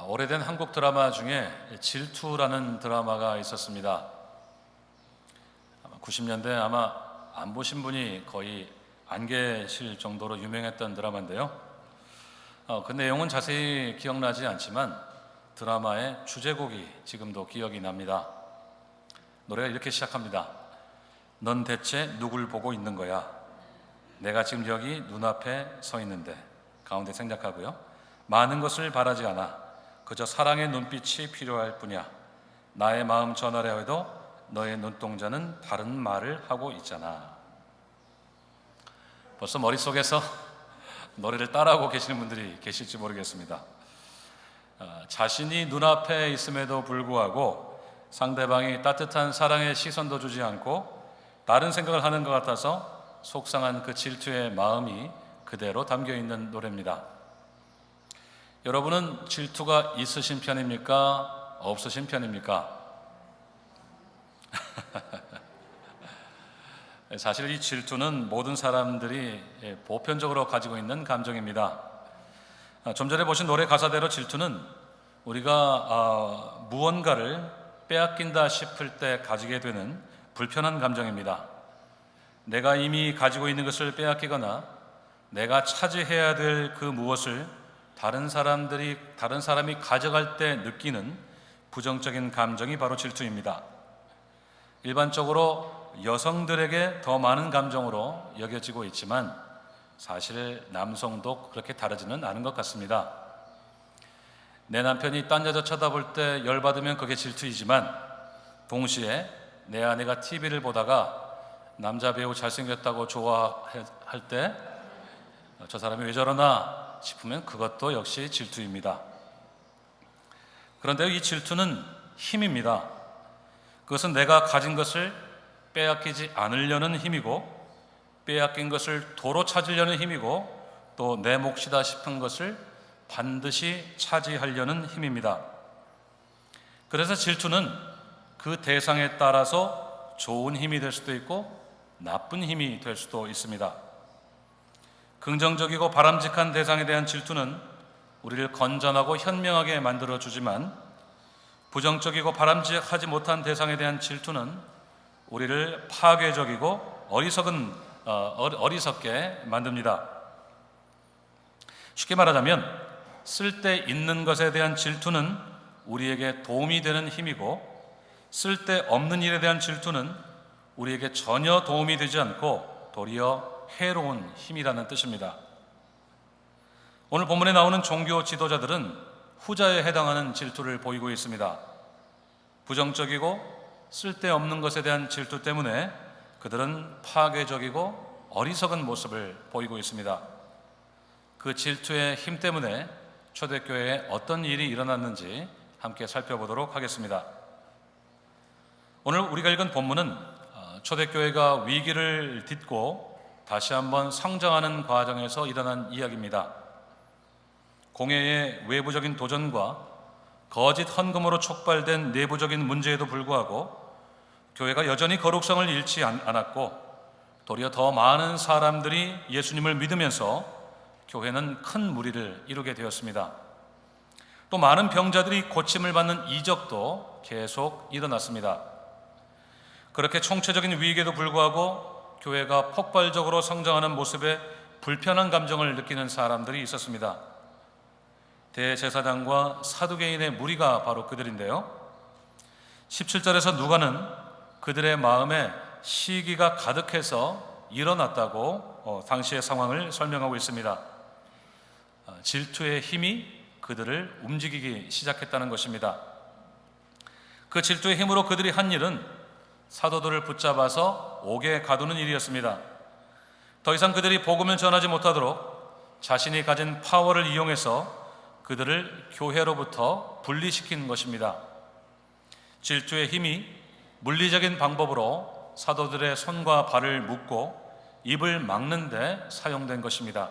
오래된 한국 드라마 중에 질투라는 드라마가 있었습니다. 90년대 아마 안 보신 분이 거의 안 계실 정도로 유명했던 드라마인데요. 그 내용은 자세히 기억나지 않지만 드라마의 주제곡이 지금도 기억이 납니다. 노래가 이렇게 시작합니다. 넌 대체 누굴 보고 있는 거야? 내가 지금 여기 눈앞에 서 있는데. 가운데 생략하고요. 많은 것을 바라지 않아. 그저 사랑의 눈빛이 필요할 뿐이야. 나의 마음 전하려 해도 너의 눈동자는 다른 말을 하고 있잖아. 벌써 머릿속에서 노래를 따라하고 계시는 분들이 계실지 모르겠습니다. 자신이 눈앞에 있음에도 불구하고 상대방이 따뜻한 사랑의 시선도 주지 않고 다른 생각을 하는 것 같아서 속상한 그 질투의 마음이 그대로 담겨 있는 노래입니다. 여러분은 질투가 있으신 편입니까? 없으신 편입니까? 사실 이 질투는 모든 사람들이 보편적으로 가지고 있는 감정입니다. 좀 전에 보신 노래 가사대로 질투는 우리가 무언가를 빼앗긴다 싶을 때 가지게 되는 불편한 감정입니다. 내가 이미 가지고 있는 것을 빼앗기거나 내가 차지해야 될 그 무엇을 다른 사람이 가져갈 때 느끼는 부정적인 감정이 바로 질투입니다. 일반적으로 여성들에게 더 많은 감정으로 여겨지고 있지만 사실 남성도 그렇게 다르지는 않은 것 같습니다. 내 남편이 딴 여자 쳐다볼 때 열받으면 그게 질투이지만 동시에 내 아내가 TV를 보다가 남자 배우 잘생겼다고 좋아할 때 저 사람이 왜 저러나 싶으면 그것도 역시 질투입니다. 그런데 이 질투는 힘입니다. 그것은 내가 가진 것을 빼앗기지 않으려는 힘이고 빼앗긴 것을 도로 찾으려는 힘이고 또 내 몫이다 싶은 것을 반드시 차지하려는 힘입니다. 그래서 질투는 그 대상에 따라서 좋은 힘이 될 수도 있고 나쁜 힘이 될 수도 있습니다. 긍정적이고 바람직한 대상에 대한 질투는 우리를 건전하고 현명하게 만들어주지만 부정적이고 바람직하지 못한 대상에 대한 질투는 우리를 파괴적이고 어리석게 만듭니다. 쉽게 말하자면 쓸데있는 것에 대한 질투는 우리에게 도움이 되는 힘이고 쓸데없는 일에 대한 질투는 우리에게 전혀 도움이 되지 않고 도리어 해로운 힘이라는 뜻입니다. 오늘 본문에 나오는 종교 지도자들은 후자에 해당하는 질투를 보이고 있습니다. 부정적이고 쓸데없는 것에 대한 질투 때문에 그들은 파괴적이고 어리석은 모습을 보이고 있습니다. 그 질투의 힘 때문에 초대교회에 어떤 일이 일어났는지 함께 살펴보도록 하겠습니다. 오늘 우리가 읽은 본문은 초대교회가 위기를 딛고 다시 한번 성장하는 과정에서 일어난 이야기입니다. 공회의 외부적인 도전과 거짓 헌금으로 촉발된 내부적인 문제에도 불구하고 교회가 여전히 거룩성을 잃지 않았고 도리어 더 많은 사람들이 예수님을 믿으면서 교회는 큰 무리를 이루게 되었습니다. 또 많은 병자들이 고침을 받는 이적도 계속 일어났습니다. 그렇게 총체적인 위기에도 불구하고 교회가 폭발적으로 성장하는 모습에 불편한 감정을 느끼는 사람들이 있었습니다. 대제사장과 사두개인의 무리가 바로 그들인데요. 17절에서 누가는 그들의 마음에 시기가 가득해서 일어났다고 당시의 상황을 설명하고 있습니다. 질투의 힘이 그들을 움직이기 시작했다는 것입니다. 그 질투의 힘으로 그들이 한 일은 사도들을 붙잡아서 옥에 가두는 일이었습니다. 더 이상 그들이 복음을 전하지 못하도록 자신이 가진 파워를 이용해서 그들을 교회로부터 분리시킨 것입니다. 질투의 힘이 물리적인 방법으로 사도들의 손과 발을 묶고 입을 막는 데 사용된 것입니다.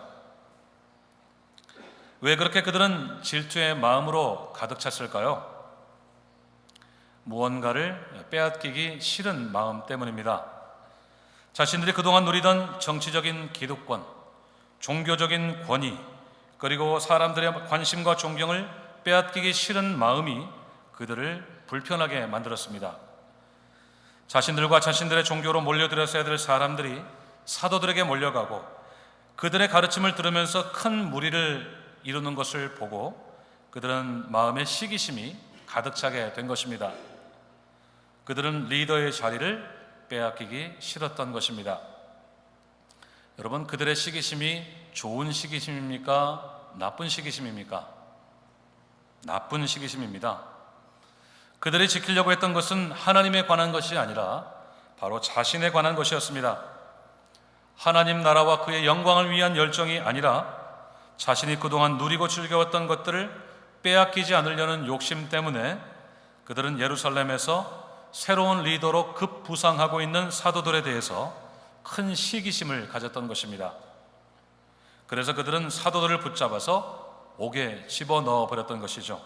왜 그렇게 그들은 질투의 마음으로 가득 찼을까요? 무언가를 빼앗기기 싫은 마음 때문입니다. 자신들이 그동안 누리던 정치적인 기득권, 종교적인 권위, 그리고 사람들의 관심과 존경을 빼앗기기 싫은 마음이 그들을 불편하게 만들었습니다. 자신들과 자신들의 종교로 몰려들었어야 될 사람들이 사도들에게 몰려가고 그들의 가르침을 들으면서 큰 무리를 이루는 것을 보고 그들은 마음의 시기심이 가득 차게 된 것입니다. 그들은 리더의 자리를 빼앗기기 싫었던 것입니다. 여러분, 그들의 시기심이 좋은 시기심입니까? 나쁜 시기심입니까? 나쁜 시기심입니다. 그들이 지키려고 했던 것은 하나님에 관한 것이 아니라 바로 자신에 관한 것이었습니다. 하나님 나라와 그의 영광을 위한 열정이 아니라 자신이 그동안 누리고 즐겨왔던 것들을 빼앗기지 않으려는 욕심 때문에 그들은 예루살렘에서 새로운 리더로 급부상하고 있는 사도들에 대해서 큰 시기심을 가졌던 것입니다. 그래서 그들은 사도들을 붙잡아서 옥에 집어넣어 버렸던 것이죠.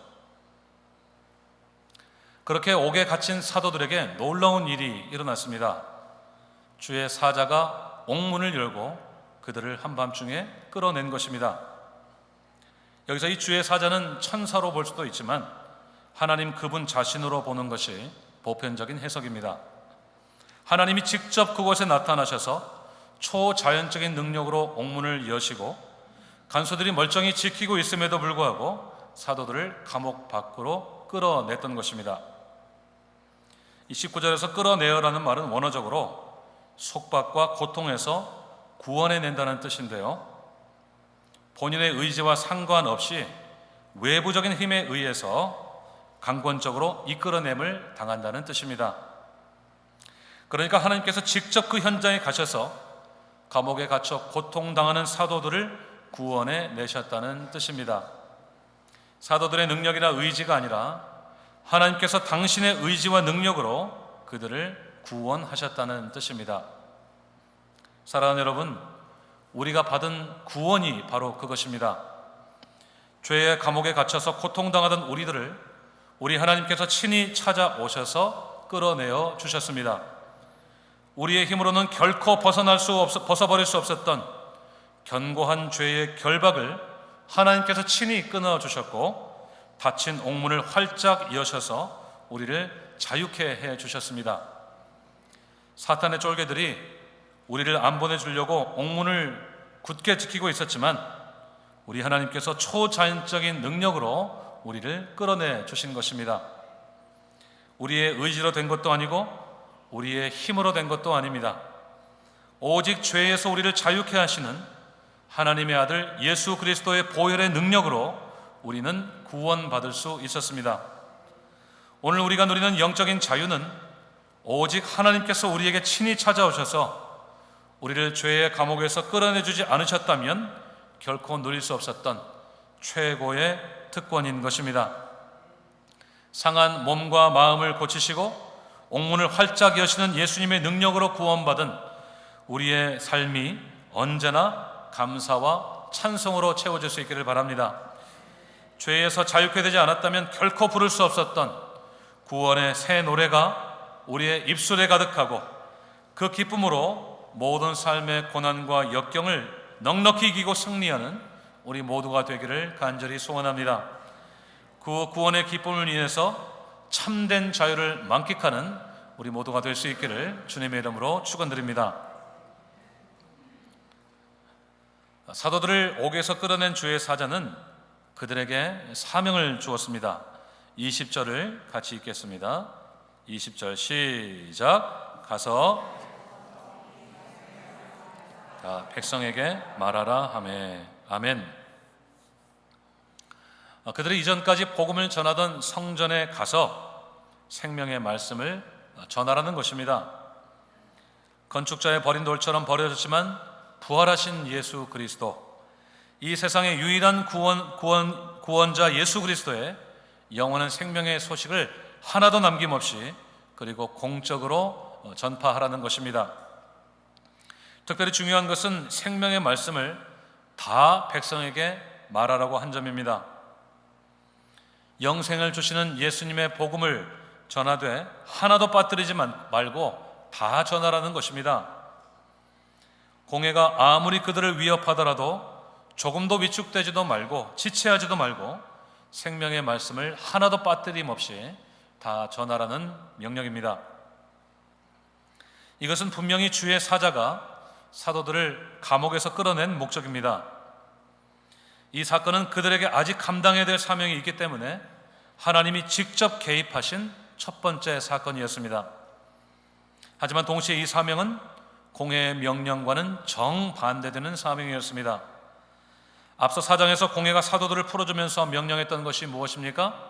그렇게 옥에 갇힌 사도들에게 놀라운 일이 일어났습니다. 주의 사자가 옥문을 열고 그들을 한밤중에 끌어낸 것입니다. 여기서 이 주의 사자는 천사로 볼 수도 있지만 하나님 그분 자신으로 보는 것이 보편적인 해석입니다. 하나님이 직접 그곳에 나타나셔서 초자연적인 능력으로 옥문을 여시고 간수들이 멀쩡히 지키고 있음에도 불구하고 사도들을 감옥 밖으로 끌어냈던 것입니다. 이 19절에서 끌어내어라는 말은 원어적으로 속박과 고통에서 구원해낸다는 뜻인데요, 본인의 의지와 상관없이 외부적인 힘에 의해서 강권적으로 이끌어냄을 당한다는 뜻입니다. 그러니까 하나님께서 직접 그 현장에 가셔서 감옥에 갇혀 고통당하는 사도들을 구원해 내셨다는 뜻입니다. 사도들의 능력이나 의지가 아니라 하나님께서 당신의 의지와 능력으로 그들을 구원하셨다는 뜻입니다. 사랑하는 여러분, 우리가 받은 구원이 바로 그것입니다. 죄의 감옥에 갇혀서 고통당하던 우리들을 우리 하나님께서 친히 찾아오셔서 끌어내어 주셨습니다. 우리의 힘으로는 결코 벗어버릴 수 없었던 견고한 죄의 결박을 하나님께서 친히 끊어주셨고 닫힌 옥문을 활짝 여셔서 우리를 자유케 해주셨습니다. 사탄의 쫄개들이 우리를 안 보내주려고 옥문을 굳게 지키고 있었지만 우리 하나님께서 초자연적인 능력으로 우리를 끌어내 주신 것입니다. 우리의 의지로 된 것도 아니고 우리의 힘으로 된 것도 아닙니다. 오직 죄에서 우리를 자유케 하시는 하나님의 아들 예수 그리스도의 보혈의 능력으로 우리는 구원받을 수 있었습니다. 오늘 우리가 누리는 영적인 자유는 오직 하나님께서 우리에게 친히 찾아오셔서 우리를 죄의 감옥에서 끌어내주지 않으셨다면 결코 누릴 수 없었던 최고의 특권인 것입니다. 상한 몸과 마음을 고치시고 옥문을 활짝 여시는 예수님의 능력으로 구원받은 우리의 삶이 언제나 감사와 찬송으로 채워질 수 있기를 바랍니다. 죄에서 자유케 되지 않았다면 결코 부를 수 없었던 구원의 새 노래가 우리의 입술에 가득하고 그 기쁨으로 모든 삶의 고난과 역경을 넉넉히 이기고 승리하는 우리 모두가 되기를 간절히 소원합니다. 그 구원의 기쁨을 인해서 참된 자유를 만끽하는 우리 모두가 될 수 있기를 주님의 이름으로 축원드립니다. 사도들을 옥에서 끌어낸 주의 사자는 그들에게 사명을 주었습니다. 20절을 같이 읽겠습니다. 20절 시작. 가서 백성에게 말하라 하매. 아멘. 그들이 이전까지 복음을 전하던 성전에 가서 생명의 말씀을 전하라는 것입니다. 건축자의 버린 돌처럼 버려졌지만 부활하신 예수 그리스도, 이 세상의 유일한 구원자 예수 그리스도의 영원한 생명의 소식을 하나도 남김없이 그리고 공적으로 전파하라는 것입니다. 특별히 중요한 것은 생명의 말씀을 다 백성에게 말하라고 한 점입니다. 영생을 주시는 예수님의 복음을 전하되 하나도 빠뜨리지 말고 다 전하라는 것입니다. 공회가 아무리 그들을 위협하더라도 조금도 위축되지도 말고 지체하지도 말고 생명의 말씀을 하나도 빠뜨림 없이 다 전하라는 명령입니다. 이것은 분명히 주의 사자가 사도들을 감옥에서 끌어낸 목적입니다. 이 사건은 그들에게 아직 감당해야 될 사명이 있기 때문에 하나님이 직접 개입하신 첫 번째 사건이었습니다. 하지만 동시에 이 사명은 공회의 명령과는 정반대되는 사명이었습니다. 앞서 4장에서 공회가 사도들을 풀어주면서 명령했던 것이 무엇입니까?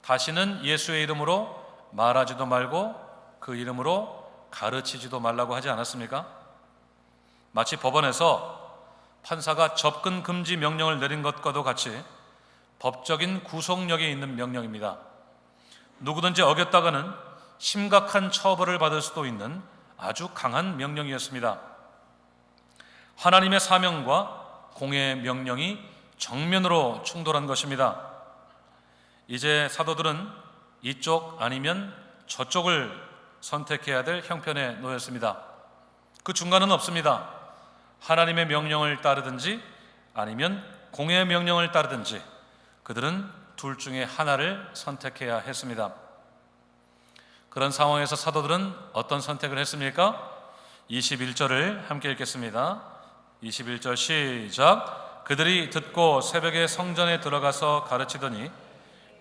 다시는 예수의 이름으로 말하지도 말고 그 이름으로 가르치지도 말라고 하지 않았습니까? 마치 법원에서 판사가 접근 금지 명령을 내린 것과도 같이 법적인 구속력이 있는 명령입니다. 누구든지 어겼다가는 심각한 처벌을 받을 수도 있는 아주 강한 명령이었습니다. 하나님의 사명과 공회의 명령이 정면으로 충돌한 것입니다. 이제 사도들은 이쪽 아니면 저쪽을 선택해야 될 형편에 놓였습니다. 그 중간은 없습니다. 하나님의 명령을 따르든지 아니면 공회의 명령을 따르든지 그들은 둘 중에 하나를 선택해야 했습니다. 그런 상황에서 사도들은 어떤 선택을 했습니까? 21절을 함께 읽겠습니다. 21절 시작. 그들이 듣고 새벽에 성전에 들어가서 가르치더니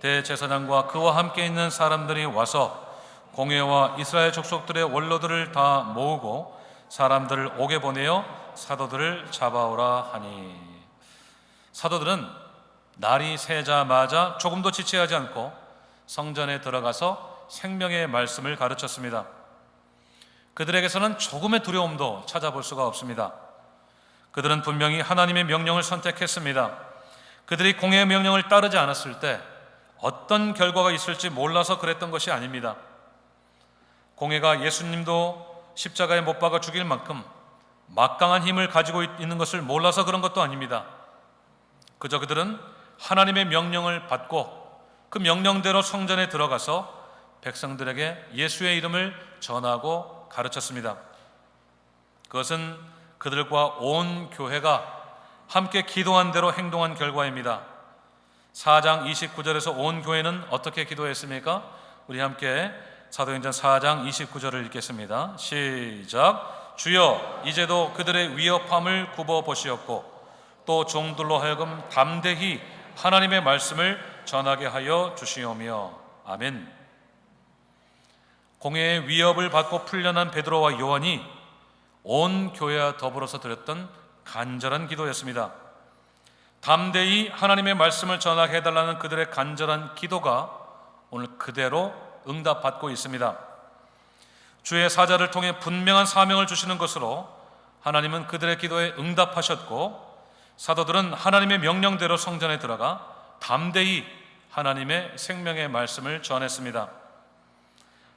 대제사장과 그와 함께 있는 사람들이 와서 공회와 이스라엘 족속들의 원로들을 다 모으고 사람들을 옥에 보내어 사도들을 잡아오라 하니. 사도들은 날이 새자마자 조금도 지체하지 않고 성전에 들어가서 생명의 말씀을 가르쳤습니다. 그들에게서는 조금의 두려움도 찾아볼 수가 없습니다. 그들은 분명히 하나님의 명령을 선택했습니다. 그들이 공회의 명령을 따르지 않았을 때 어떤 결과가 있을지 몰라서 그랬던 것이 아닙니다. 공회가 예수님도 십자가에 못 박아 죽일 만큼 막강한 힘을 가지고 있는 것을 몰라서 그런 것도 아닙니다. 그저 그들은 하나님의 명령을 받고 그 명령대로 성전에 들어가서 백성들에게 예수의 이름을 전하고 가르쳤습니다. 그것은 그들과 온 교회가 함께 기도한 대로 행동한 결과입니다. 4장 29절에서 온 교회는 어떻게 기도했습니까? 우리 함께 사도행전 4장 29절을 읽겠습니다. 시작. 주여 이제도 그들의 위협함을 굽어 보시옵고 또 종들로 하여금 담대히 하나님의 말씀을 전하게 하여 주시오며. 아멘. 공회의 위협을 받고 풀려난 베드로와 요한이 온 교회와 더불어서 드렸던 간절한 기도였습니다. 담대히 하나님의 말씀을 전하게 해달라는 그들의 간절한 기도가 오늘 그대로 응답받고 있습니다. 주의 사자를 통해 분명한 사명을 주시는 것으로 하나님은 그들의 기도에 응답하셨고 사도들은 하나님의 명령대로 성전에 들어가 담대히 하나님의 생명의 말씀을 전했습니다.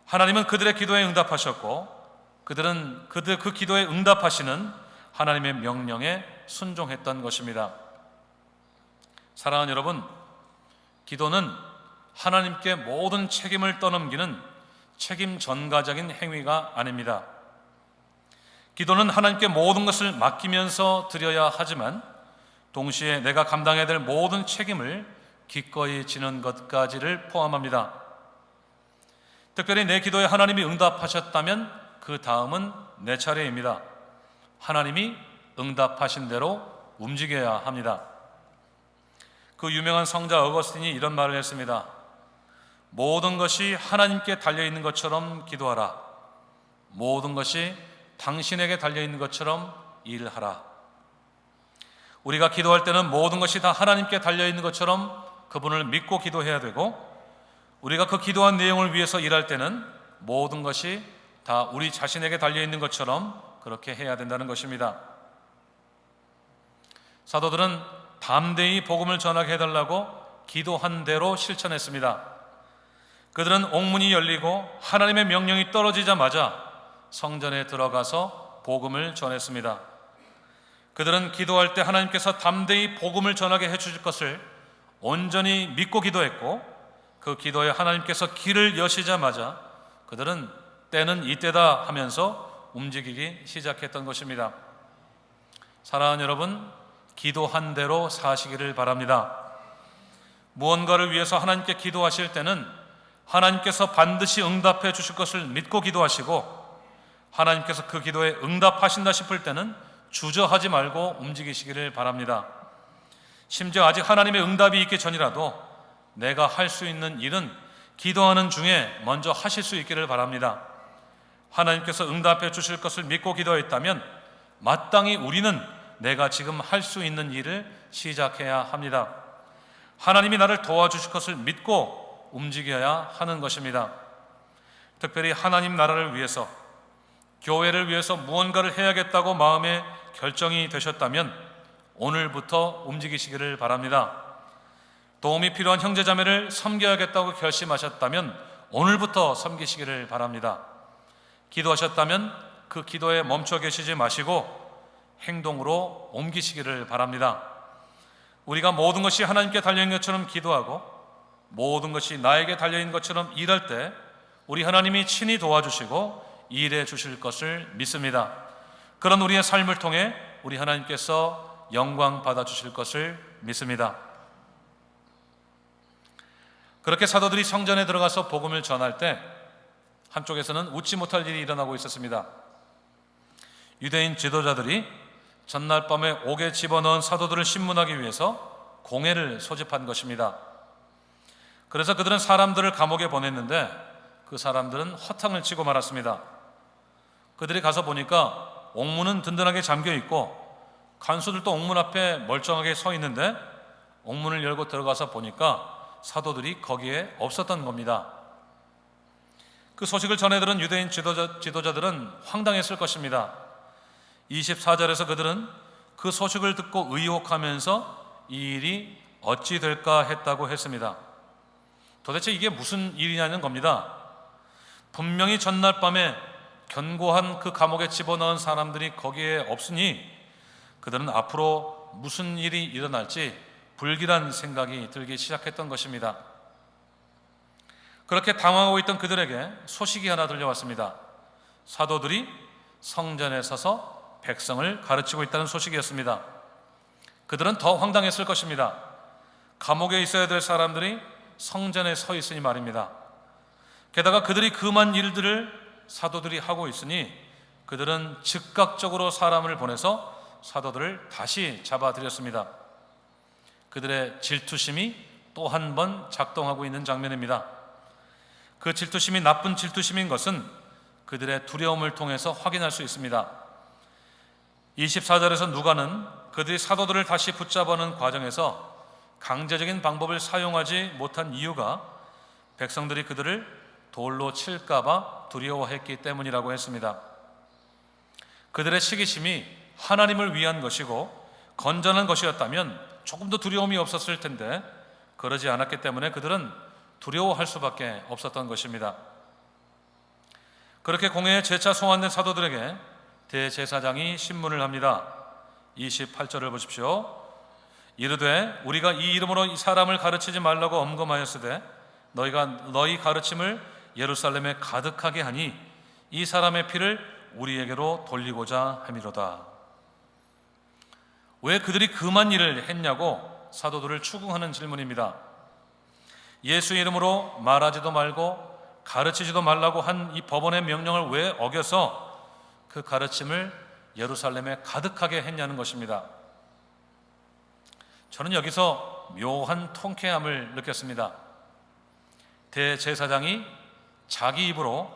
하나님은 그들의 기도에 응답하셨고 그들은 그 기도에 응답하시는 하나님의 명령에 순종했던 것입니다. 사랑하는 여러분, 기도는 하나님께 모든 책임을 떠넘기는 책임 전가적인 행위가 아닙니다. 기도는 하나님께 모든 것을 맡기면서 드려야 하지만 동시에 내가 감당해야 될 모든 책임을 기꺼이 지는 것까지를 포함합니다. 특별히 내 기도에 하나님이 응답하셨다면 그 다음은 내 차례입니다. 하나님이 응답하신 대로 움직여야 합니다. 그 유명한 성자 어거스틴이 이런 말을 했습니다. 모든 것이 하나님께 달려있는 것처럼 기도하라. 모든 것이 당신에게 달려있는 것처럼 일하라. 우리가 기도할 때는 모든 것이 다 하나님께 달려있는 것처럼 그분을 믿고 기도해야 되고, 우리가 그 기도한 내용을 위해서 일할 때는 모든 것이 다 우리 자신에게 달려있는 것처럼 그렇게 해야 된다는 것입니다. 사도들은 담대히 복음을 전하게 해달라고 기도한 대로 실천했습니다. 그들은 옥문이 열리고 하나님의 명령이 떨어지자마자 성전에 들어가서 복음을 전했습니다. 그들은 기도할 때 하나님께서 담대히 복음을 전하게 해주실 것을 온전히 믿고 기도했고, 그 기도에 하나님께서 길을 여시자마자 그들은 때는 이때다 하면서 움직이기 시작했던 것입니다. 사랑하는 여러분, 기도한 대로 사시기를 바랍니다. 무언가를 위해서 하나님께 기도하실 때는 하나님께서 반드시 응답해 주실 것을 믿고 기도하시고, 하나님께서 그 기도에 응답하신다 싶을 때는 주저하지 말고 움직이시기를 바랍니다. 심지어 아직 하나님의 응답이 있기 전이라도 내가 할 수 있는 일은 기도하는 중에 먼저 하실 수 있기를 바랍니다. 하나님께서 응답해 주실 것을 믿고 기도했다면 마땅히 우리는 내가 지금 할 수 있는 일을 시작해야 합니다. 하나님이 나를 도와주실 것을 믿고 움직여야 하는 것입니다. 특별히 하나님 나라를 위해서, 교회를 위해서 무언가를 해야겠다고 마음에 결정이 되셨다면 오늘부터 움직이시기를 바랍니다. 도움이 필요한 형제자매를 섬겨야겠다고 결심하셨다면 오늘부터 섬기시기를 바랍니다. 기도하셨다면 그 기도에 멈춰 계시지 마시고 행동으로 옮기시기를 바랍니다. 우리가 모든 것이 하나님께 달려있는 것처럼 기도하고 모든 것이 나에게 달려있는 것처럼 일할 때 우리 하나님이 친히 도와주시고 일해 주실 것을 믿습니다. 그런 우리의 삶을 통해 우리 하나님께서 영광 받아주실 것을 믿습니다. 그렇게 사도들이 성전에 들어가서 복음을 전할 때 한쪽에서는 웃지 못할 일이 일어나고 있었습니다. 유대인 지도자들이 전날 밤에 옥에 집어넣은 사도들을 신문하기 위해서 공회를 소집한 것입니다. 그래서 그들은 사람들을 감옥에 보냈는데 그 사람들은 허탕을 치고 말았습니다. 그들이 가서 보니까 옥문은 든든하게 잠겨 있고 간수들도 옥문 앞에 멀쩡하게 서 있는데 옥문을 열고 들어가서 보니까 사도들이 거기에 없었던 겁니다. 그 소식을 전해 들은 유대인 지도자들은 황당했을 것입니다. 24절에서 그들은 그 소식을 듣고 의혹하면서 이 일이 어찌 될까 했다고 했습니다. 도대체 이게 무슨 일이냐는 겁니다. 분명히 전날 밤에 견고한 그 감옥에 집어넣은 사람들이 거기에 없으니 그들은 앞으로 무슨 일이 일어날지 불길한 생각이 들기 시작했던 것입니다. 그렇게 당황하고 있던 그들에게 소식이 하나 들려왔습니다. 사도들이 성전에 서서 백성을 가르치고 있다는 소식이었습니다. 그들은 더 황당했을 것입니다. 감옥에 있어야 될 사람들이 성전에 서 있으니 말입니다. 게다가 그들이 금한 일들을 사도들이 하고 있으니 그들은 즉각적으로 사람을 보내서 사도들을 다시 잡아들였습니다. 그들의 질투심이 또 한 번 작동하고 있는 장면입니다. 그 질투심이 나쁜 질투심인 것은 그들의 두려움을 통해서 확인할 수 있습니다. 24절에서 누가는 그들이 사도들을 다시 붙잡아오는 과정에서 강제적인 방법을 사용하지 못한 이유가 백성들이 그들을 돌로 칠까봐 두려워했기 때문이라고 했습니다. 그들의 시기심이 하나님을 위한 것이고 건전한 것이었다면 조금 더 두려움이 없었을 텐데 그러지 않았기 때문에 그들은 두려워할 수밖에 없었던 것입니다. 그렇게 공회에 재차 소환된 사도들에게 대제사장이 신문을 합니다. 28절을 보십시오. 이르되 우리가 이 이름으로 이 사람을 가르치지 말라고 엄검하였으되 너희가 너희 가르침을 예루살렘에 가득하게 하니 이 사람의 피를 우리에게로 돌리고자 함이로다. 왜 그들이 금한 일을 했냐고 사도들을 추궁하는 질문입니다. 예수 이름으로 말하지도 말고 가르치지도 말라고 한 이 법원의 명령을 왜 어겨서 그 가르침을 예루살렘에 가득하게 했냐는 것입니다. 저는 여기서 묘한 통쾌함을 느꼈습니다. 대제사장이 자기 입으로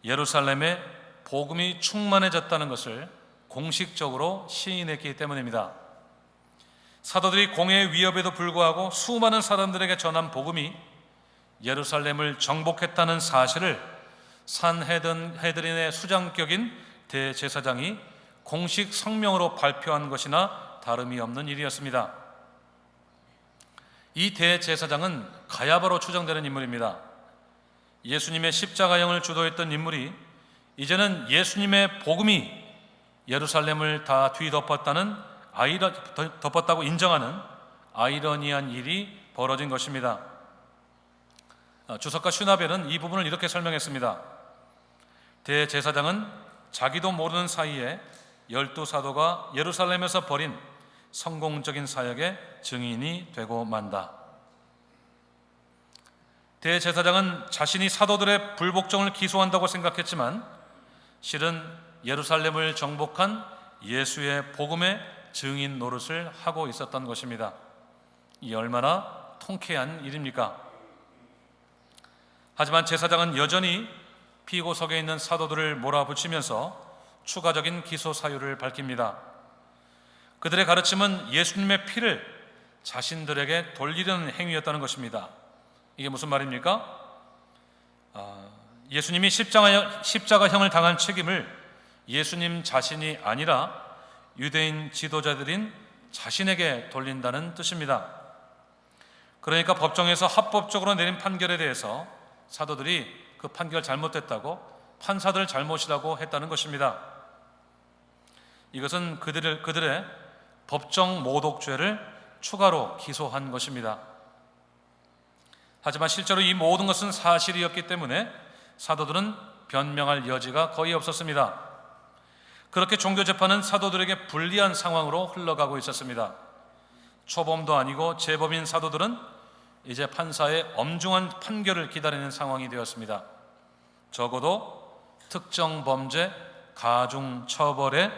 예루살렘에 복음이 충만해졌다는 것을 공식적으로 시인했기 때문입니다. 사도들이 공회의 위협에도 불구하고 수많은 사람들에게 전한 복음이 예루살렘을 정복했다는 사실을 산헤드린의 수장격인 대제사장이 공식 성명으로 발표한 것이나 다름이 없는 일이었습니다. 이 대제사장은 가야바로 추정되는 인물입니다. 예수님의 십자가형을 주도했던 인물이 이제는 예수님의 복음이 예루살렘을 다 덮었다고 인정하는 아이러니한 일이 벌어진 것입니다. 주석가 슈나벨은 이 부분을 이렇게 설명했습니다. 대제사장은 자기도 모르는 사이에 12사도가 예루살렘에서 벌인 성공적인 사역의 증인이 되고 만다. 대제사장은 자신이 사도들의 불복종을 기소한다고 생각했지만 실은 예루살렘을 정복한 예수의 복음의 증인 노릇을 하고 있었던 것입니다. 이 얼마나 통쾌한 일입니까? 하지만 제사장은 여전히 피고석에 있는 사도들을 몰아붙이면서 추가적인 기소 사유를 밝힙니다. 그들의 가르침은 예수님의 피를 자신들에게 돌리려는 행위였다는 것입니다. 이게 무슨 말입니까? 예수님이 십자가형을 당한 책임을 예수님 자신이 아니라 유대인 지도자들인 자신에게 돌린다는 뜻입니다. 그러니까 법정에서 합법적으로 내린 판결에 대해서 사도들이 그 판결 잘못됐다고, 판사들 잘못이라고 했다는 것입니다. 이것은 그들의 법정 모독죄를 추가로 기소한 것입니다. 하지만 실제로 이 모든 것은 사실이었기 때문에 사도들은 변명할 여지가 거의 없었습니다. 그렇게 종교재판은 사도들에게 불리한 상황으로 흘러가고 있었습니다. 초범도 아니고 재범인 사도들은 이제 판사의 엄중한 판결을 기다리는 상황이 되었습니다. 적어도 특정 범죄 가중 처벌의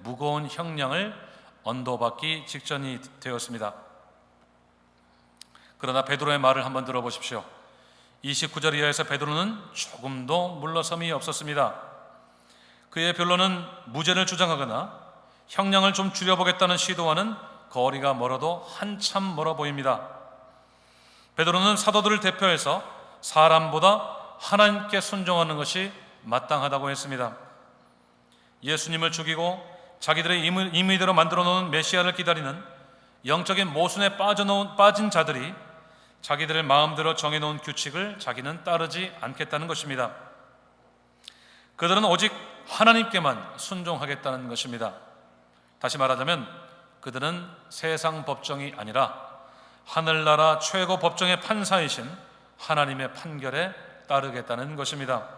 무거운 형량을 언도받기 직전이 되었습니다. 그러나 베드로의 말을 한번 들어보십시오. 29절 이하에서 베드로는 조금도 물러섬이 없었습니다. 그의 변론은 무죄를 주장하거나 형량을 좀 줄여보겠다는 시도와는 거리가 멀어도 한참 멀어 보입니다. 베드로는 사도들을 대표해서 사람보다 하나님께 순종하는 것이 마땅하다고 했습니다. 예수님을 죽이고 자기들의 임의대로 만들어 놓은 메시아를 기다리는 영적인 모순에 빠진 자들이 자기들의 마음대로 정해놓은 규칙을 자기는 따르지 않겠다는 것입니다. 그들은 오직 하나님께만 순종하겠다는 것입니다. 다시 말하자면 그들은 세상 법정이 아니라 하늘나라 최고 법정의 판사이신 하나님의 판결에 따르겠다는 것입니다.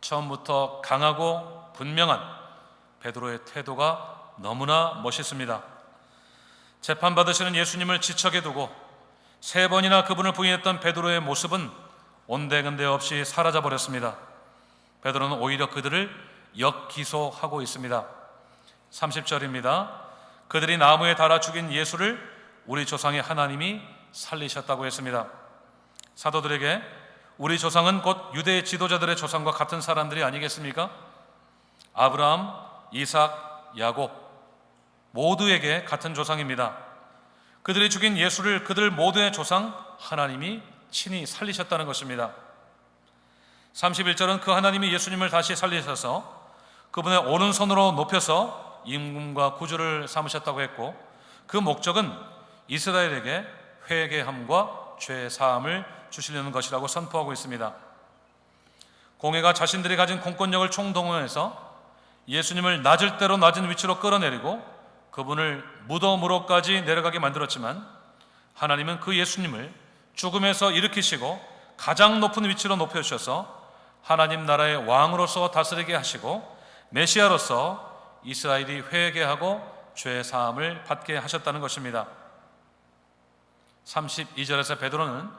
처음부터 강하고 분명한 베드로의 태도가 너무나 멋있습니다. 재판받으시는 예수님을 지척에 두고 3번이나 그분을 부인했던 베드로의 모습은 온데간데 없이 사라져버렸습니다. 베드로는 오히려 그들을 역기소하고 있습니다. 30절입니다. 그들이 나무에 달아 죽인 예수를 우리 조상의 하나님이 살리셨다고 했습니다. 사도들에게 우리 조상은 곧 유대 지도자들의 조상과 같은 사람들이 아니겠습니까? 아브라함, 이삭, 야곱 모두에게 같은 조상입니다. 그들이 죽인 예수를 그들 모두의 조상 하나님이 친히 살리셨다는 것입니다. 31절은 그 하나님이 예수님을 다시 살리셔서 그분의 오른손으로 높여서 임금과 구주를 삼으셨다고 했고, 그 목적은 이스라엘에게 회개함과 죄 사함을 주시려는 것이라고 선포하고 있습니다. 공회가 자신들이 가진 공권력을 총동원해서 예수님을 낮을 대로 낮은 위치로 끌어내리고 그분을 무덤으로까지 내려가게 만들었지만, 하나님은 그 예수님을 죽음에서 일으키시고 가장 높은 위치로 높여주셔서 하나님 나라의 왕으로서 다스리게 하시고 메시아로서 이스라엘이 회개하고 죄 사함을 받게 하셨다는 것입니다. 32절에서 베드로는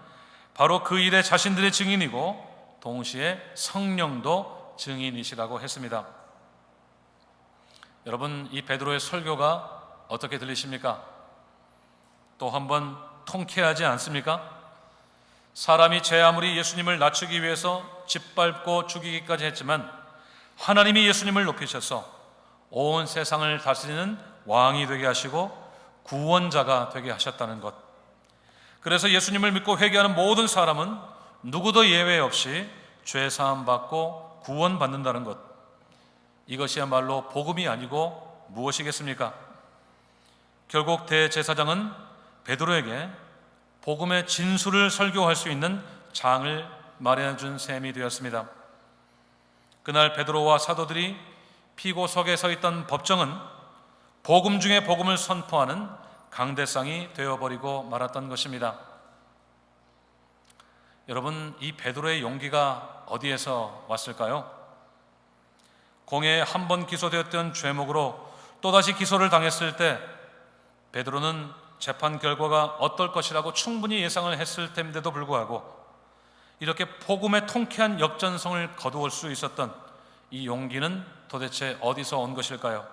바로 그 일에 자신들의 증인이고 동시에 성령도 증인이시라고 했습니다. 여러분, 이 베드로의 설교가 어떻게 들리십니까? 또 한번 통쾌하지 않습니까? 사람이 제 아무리 예수님을 낮추기 위해서 짓밟고 죽이기까지 했지만 하나님이 예수님을 높이셔서 온 세상을 다스리는 왕이 되게 하시고 구원자가 되게 하셨다는 것. 그래서 예수님을 믿고 회개하는 모든 사람은 누구도 예외 없이 죄 사함 받고 구원받는다는 것. 이것이야말로 복음이 아니고 무엇이겠습니까? 결국 대제사장은 베드로에게 복음의 진수를 설교할 수 있는 장을 마련해 준 셈이 되었습니다. 그날 베드로와 사도들이 피고석에 서 있던 법정은 복음 중에 복음을 선포하는 강대상이 되어버리고 말았던 것입니다. 여러분, 이 베드로의 용기가 어디에서 왔을까요? 공회에 한 번 기소되었던 죄목으로 또다시 기소를 당했을 때 베드로는 재판 결과가 어떨 것이라고 충분히 예상을 했을 텐데도 불구하고 이렇게 복음의 통쾌한 역전성을 거두올 수 있었던 이 용기는 도대체 어디서 온 것일까요?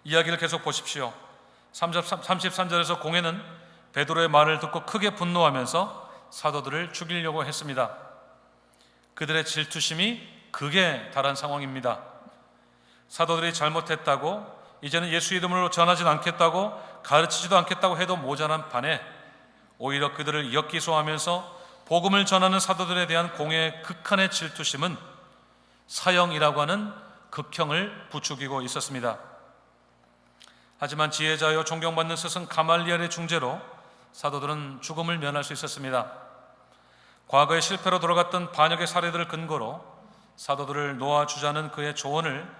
이야기를 계속 보십시오. 33절에서 공회는 베드로의 말을 듣고 크게 분노하면서 사도들을 죽이려고 했습니다. 그들의 질투심이 극에 달한 상황입니다. 사도들이 잘못했다고, 이제는 예수 이름으로 전하진 않겠다고, 가르치지도 않겠다고 해도 모자란 판에 오히려 그들을 역기소하면서 복음을 전하는 사도들에 대한 공회의 극한의 질투심은 사형이라고 하는 극형을 부추기고 있었습니다. 하지만 지혜자여 존경받는 스승 가말리엘의 중재로 사도들은 죽음을 면할 수 있었습니다. 과거의 실패로 돌아갔던 반역의 사례들을 근거로 사도들을 놓아주자는 그의 조언을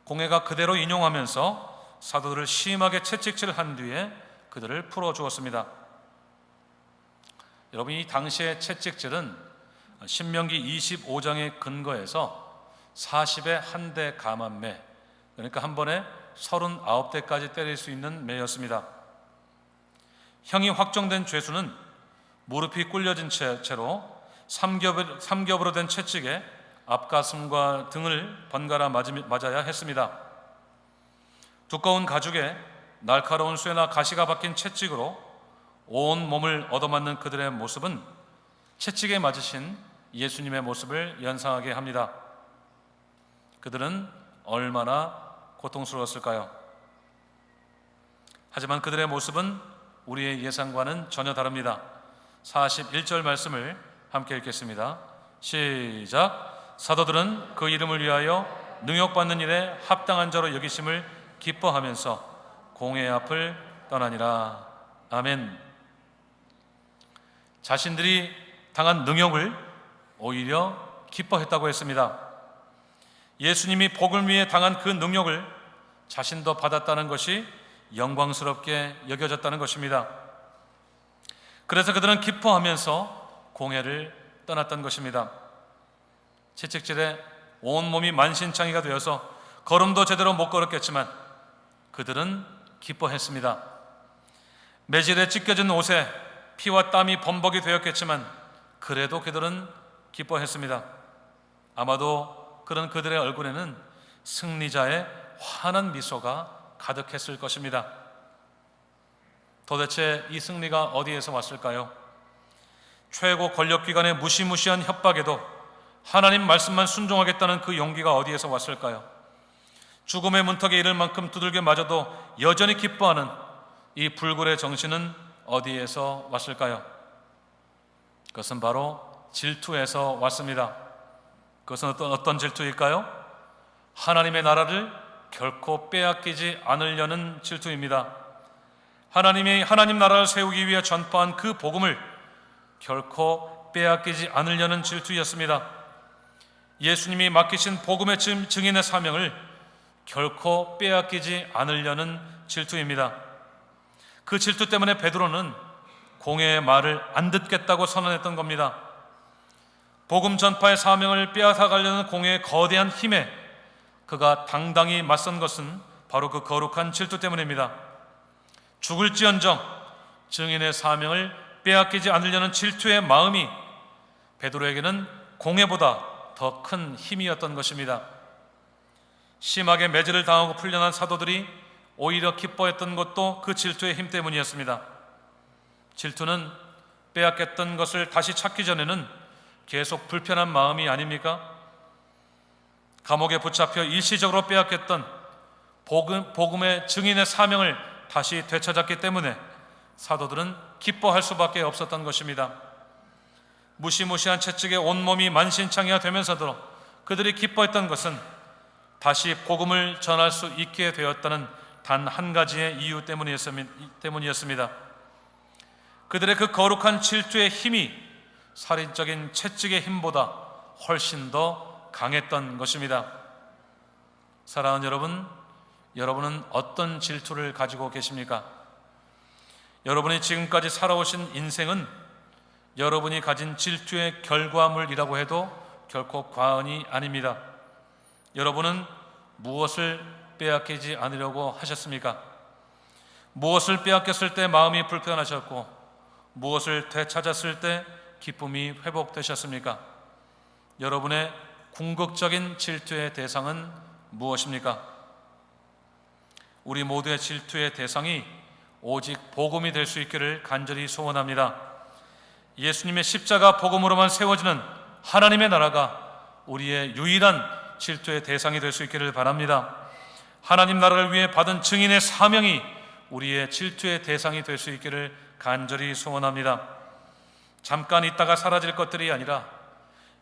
공회가 그대로 인용하면서 사도들을 심하게 채찍질한 뒤에 그들을 풀어주었습니다. 여러분, 이 당시의 채찍질은 신명기 25장의 근거에서 40의 한 대 감한매, 그러니까 한 번에 39대까지 때릴 수 있는 매였습니다. 형이 확정된 죄수는 무릎이 꿇려진 채로 삼겹으로 된 채찍에 앞가슴과 등을 번갈아 맞아야 했습니다. 두꺼운 가죽에 날카로운 쇠나 가시가 박힌 채찍으로 온 몸을 얻어맞는 그들의 모습은 채찍에 맞으신 예수님의 모습을 연상하게 합니다. 그들은 얼마나 고통스러웠을까요? 하지만 그들의 모습은 우리의 예상과는 전혀 다릅니다. 41절 말씀을 함께 읽겠습니다. 시작. 사도들은 그 이름을 위하여 능욕받는 일에 합당한 자로 여기심을 기뻐하면서 공회 앞을 떠나니라. 아멘. 자신들이 당한 능욕을 오히려 기뻐했다고 했습니다. 예수님이 복을 위해 당한 그 능욕을 자신도 받았다는 것이 영광스럽게 여겨졌다는 것입니다. 그래서 그들은 기뻐하면서 공회를 떠났던 것입니다. 채찍질에 온몸이 만신창이가 되어서 걸음도 제대로 못 걸었겠지만 그들은 기뻐했습니다. 매질에 찢겨진 옷에 피와 땀이 범벅이 되었겠지만 그래도 그들은 기뻐했습니다. 아마도 그런 그들의 얼굴에는 승리자의 환한 미소가 가득했을 것입니다. 도대체 이 승리가 어디에서 왔을까요? 최고 권력기관의 무시무시한 협박에도 하나님 말씀만 순종하겠다는 그 용기가 어디에서 왔을까요? 죽음의 문턱에 이를 만큼 두들겨 맞아도 여전히 기뻐하는 이 불굴의 정신은 어디에서 왔을까요? 그것은 바로 질투에서 왔습니다. 그것은 어떤 질투일까요? 하나님의 나라를 결코 빼앗기지 않으려는 질투입니다. 하나님 나라를 세우기 위해 전파한 그 복음을 결코 빼앗기지 않으려는 질투였습니다. 예수님이 맡기신 복음의 증인의 사명을 결코 빼앗기지 않으려는 질투입니다. 그 질투 때문에 베드로는 공회의 말을 안 듣겠다고 선언했던 겁니다. 복음 전파의 사명을 빼앗아가려는 공회의 거대한 힘에 그가 당당히 맞선 것은 바로 그 거룩한 질투 때문입니다. 죽을지언정 증인의 사명을 빼앗기지 않으려는 질투의 마음이 베드로에게는 공회보다 더 큰 힘이었던 것입니다. 심하게 매질을 당하고 풀려난 사도들이 오히려 기뻐했던 것도 그 질투의 힘 때문이었습니다. 질투는 빼앗겼던 것을 다시 찾기 전에는 계속 불편한 마음이 아닙니까? 감옥에 붙잡혀 일시적으로 빼앗겼던 복음의 증인의 사명을 다시 되찾았기 때문에 사도들은 기뻐할 수밖에 없었던 것입니다. 무시무시한 채찍에 온몸이 만신창이가 되면서도 그들이 기뻐했던 것은 다시 복음을 전할 수 있게 되었다는 단 한 가지의 이유 때문이었습니다. 그들의 그 거룩한 질투의 힘이 살인적인 채찍의 힘보다 훨씬 더 강했던 것입니다. 사랑하는 여러분, 여러분은 어떤 질투를 가지고 계십니까? 여러분이 지금까지 살아오신 인생은 여러분이 가진 질투의 결과물이라고 해도 결코 과언이 아닙니다. 여러분은 무엇을 빼앗기지 않으려고 하셨습니까? 무엇을 빼앗겼을 때 마음이 불편하셨고 무엇을 되찾았을 때 기쁨이 회복되셨습니까? 여러분의 궁극적인 질투의 대상은 무엇입니까? 우리 모두의 질투의 대상이 오직 복음이 될 수 있기를 간절히 소원합니다. 예수님의 십자가 복음으로만 세워지는 하나님의 나라가 우리의 유일한 질투의 대상이 될 수 있기를 바랍니다. 하나님 나라를 위해 받은 증인의 사명이 우리의 질투의 대상이 될 수 있기를 간절히 소원합니다. 잠깐 있다가 사라질 것들이 아니라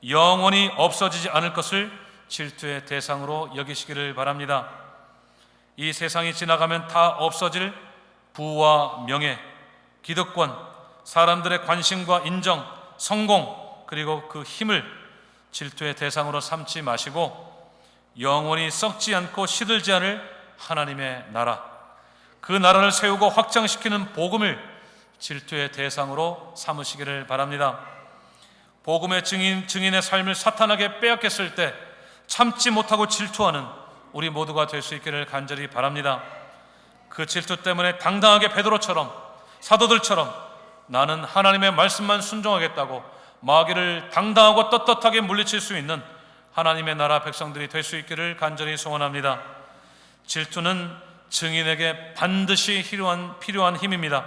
영원히 없어지지 않을 것을 질투의 대상으로 여기시기를 바랍니다. 이 세상이 지나가면 다 없어질 부와 명예, 기득권, 사람들의 관심과 인정, 성공, 그리고 그 힘을 질투의 대상으로 삼지 마시고 영원히 썩지 않고 시들지 않을 하나님의 나라, 그 나라를 세우고 확장시키는 복음을 질투의 대상으로 삼으시기를 바랍니다. 복음의 증인의 삶을 사탄에게 빼앗겼을 때 참지 못하고 질투하는 우리 모두가 될 수 있기를 간절히 바랍니다. 그 질투 때문에 당당하게 베드로처럼, 사도들처럼 나는 하나님의 말씀만 순종하겠다고 마귀를 당당하고 떳떳하게 물리칠 수 있는 하나님의 나라 백성들이 될 수 있기를 간절히 소원합니다. 질투는 증인에게 반드시 필요한 힘입니다.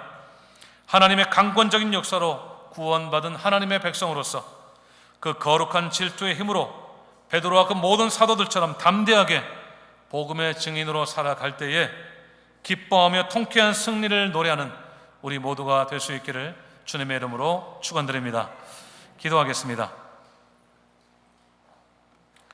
하나님의 강권적인 역사로 구원받은 하나님의 백성으로서 그 거룩한 질투의 힘으로 베드로와 그 모든 사도들처럼 담대하게 복음의 증인으로 살아갈 때에 기뻐하며 통쾌한 승리를 노래하는 우리 모두가 될 수 있기를 주님의 이름으로 축원드립니다. 기도하겠습니다.